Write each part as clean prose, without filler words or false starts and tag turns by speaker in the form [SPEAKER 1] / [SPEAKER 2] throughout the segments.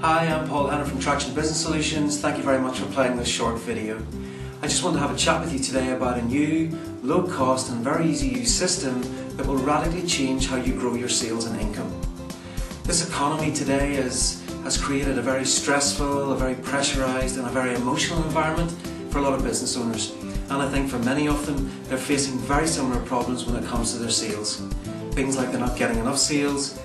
[SPEAKER 1] Hi, I'm Hanna from Traction Business Solutions. Thank you very much for playing this short video. I just want to have a chat with you today about a new, low-cost and very easy-to-use system that will radically change how you grow your sales and income. This economy today has created a very stressful, a very pressurised and a very emotional environment for a lot of business owners. And I think for many of them, they're facing very similar problems when it comes to their sales. Things like they're not getting enough sales,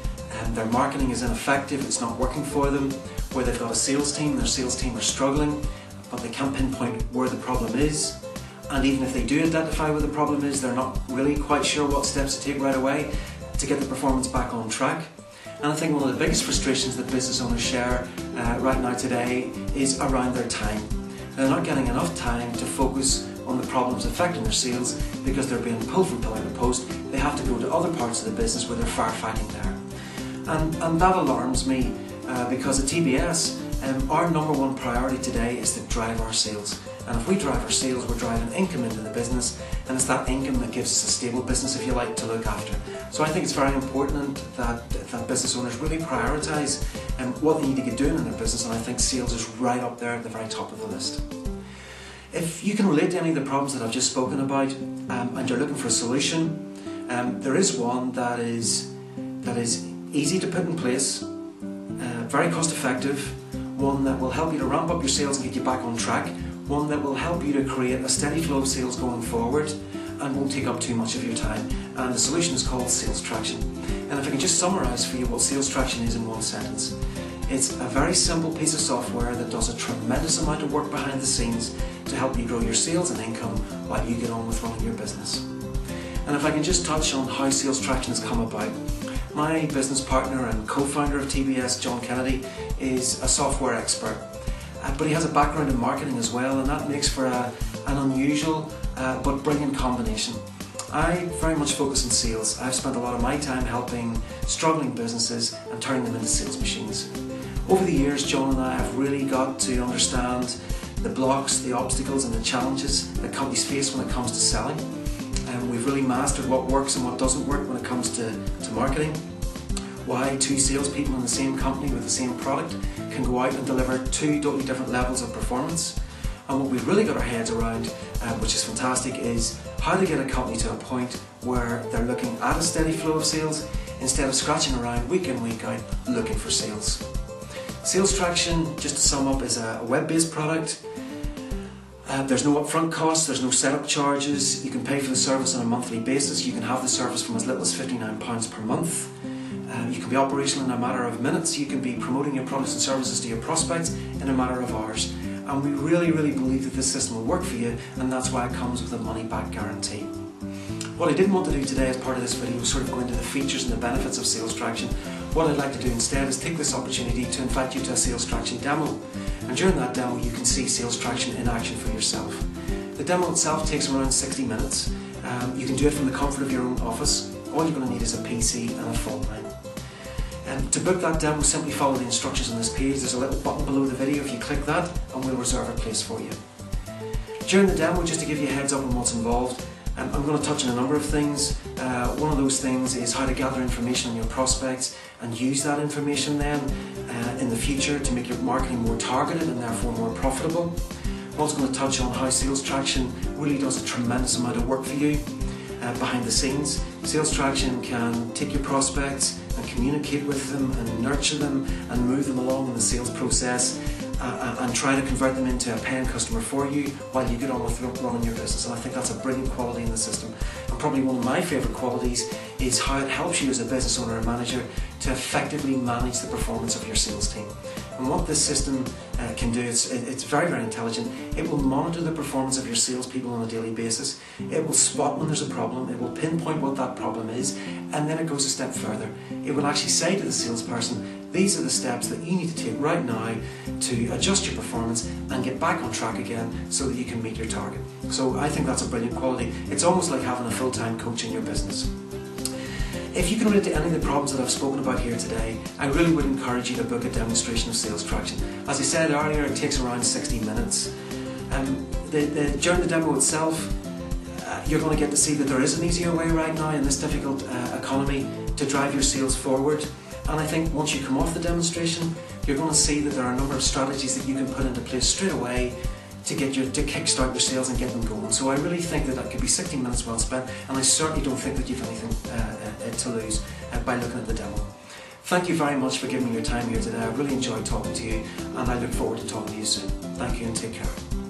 [SPEAKER 1] their marketing is ineffective, it's not working for them, where they've got a sales team, their sales team are struggling, but they can't pinpoint where the problem is. And even if they do identify where the problem is, they're not really quite sure what steps to take right away to get the performance back on track. And I think one of the biggest frustrations that business owners share right now today is around their time. They're not getting enough time to focus on the problems affecting their sales because they're being pulled from pillar to post. They have to go to other parts of the business where they're firefighting there. And that alarms me because at TBS, our number one priority today is to drive our sales. And if we drive our sales, we're driving income into the business, and it's that income that gives us a stable business, if you like, to look after. So I think it's very important that business owners really prioritise what they need to get doing in their business, and I think sales is right up there at the very top of the list. If you can relate to any of the problems that I've just spoken about, and you're looking for a solution, there is one that is easy to put in place, very cost effective, one that will help you to ramp up your sales and get you back on track, one that will help you to create a steady flow of sales going forward and won't take up too much of your time. And the solution is called SalesTraction. And if I can just summarise for you what SalesTraction is in one sentence. It's a very simple piece of software that does a tremendous amount of work behind the scenes to help you grow your sales and income while you get on with running your business. And if I can just touch on how SalesTraction has come about. My business partner and co-founder of TBS, John Kennedy, is a software expert, but he has a background in marketing as well, and that makes for an unusual but brilliant combination. I very much focus on sales. I've spent a lot of my time helping struggling businesses and turning them into sales machines. Over the years, John and I have really got to understand the blocks, the obstacles and the challenges that companies face when it comes to selling. We've really mastered what works and what doesn't work when it comes to marketing. Why two salespeople in the same company with the same product can go out and deliver two totally different levels of performance. And what we've really got our heads around, which is fantastic, is how to get a company to a point where they're looking at a steady flow of sales instead of scratching around week in, week out looking for sales. SalesTraction, just to sum up, is a web-based product. There's no upfront costs, there's no setup charges, you can pay for the service on a monthly basis, you can have the service from as little as £59 per month. You can be operational in a matter of minutes, you can be promoting your products and services to your prospects in a matter of hours. And we really believe that this system will work for you, and that's why it comes with a money back guarantee. What I didn't want to do today as part of this video was sort of go into the features and the benefits of SalesTraction. What I'd like to do instead is take this opportunity to invite you to a SalesTraction demo. And during that demo you can see SalesTraction in action for yourself. The demo itself takes around 60 minutes. You can do it from the comfort of your own office. All you're going to need is a PC and a phone line. And to book that demo, simply follow the instructions on this page. There's a little button below the video. If you click that, and we'll reserve a place for you. During the demo, just to give you a heads up on what's involved, I'm going to touch on a number of things. One of those things is how to gather information on your prospects and use that information then in the future to make your marketing more targeted and therefore more profitable. I'm also going to touch on how SalesTraction really does a tremendous amount of work for you behind the scenes. SalesTraction can take your prospects and communicate with them and nurture them and move them along in the sales process and try to convert them into a paying customer for you while you get on with running your business. And I think that's a brilliant quality in the system. And probably one of my favourite qualities is how it helps you as a business owner or manager to effectively manage the performance of your sales team. And what this system can do, it's very intelligent. It will monitor the performance of your salespeople on a daily basis. It will spot when there's a problem. It will pinpoint what that problem is, and then it goes a step further. It will actually say to the salesperson, these are the steps that you need to take right now to adjust your performance and get back on track again so that you can meet your target. So I think that's a brilliant quality. It's almost like having a full-time coach in your business. If you can relate to any of the problems that I've spoken about here today, I really would encourage you to book a demonstration of SalesTraction. As I said earlier, it takes around 60 minutes. During the demo itself, you're going to get to see that there is an easier way right now in this difficult economy to drive your sales forward. And I think once you come off the demonstration, you're going to see that there are a number of strategies that you can put into place straight away to kickstart your sales and get them going. So I really think that could be 60 minutes well spent, and I certainly don't think that you've anything to lose by looking at the demo. Thank you very much for giving me your time here today. I really enjoyed talking to you, and I look forward to talking to you soon. Thank you and take care.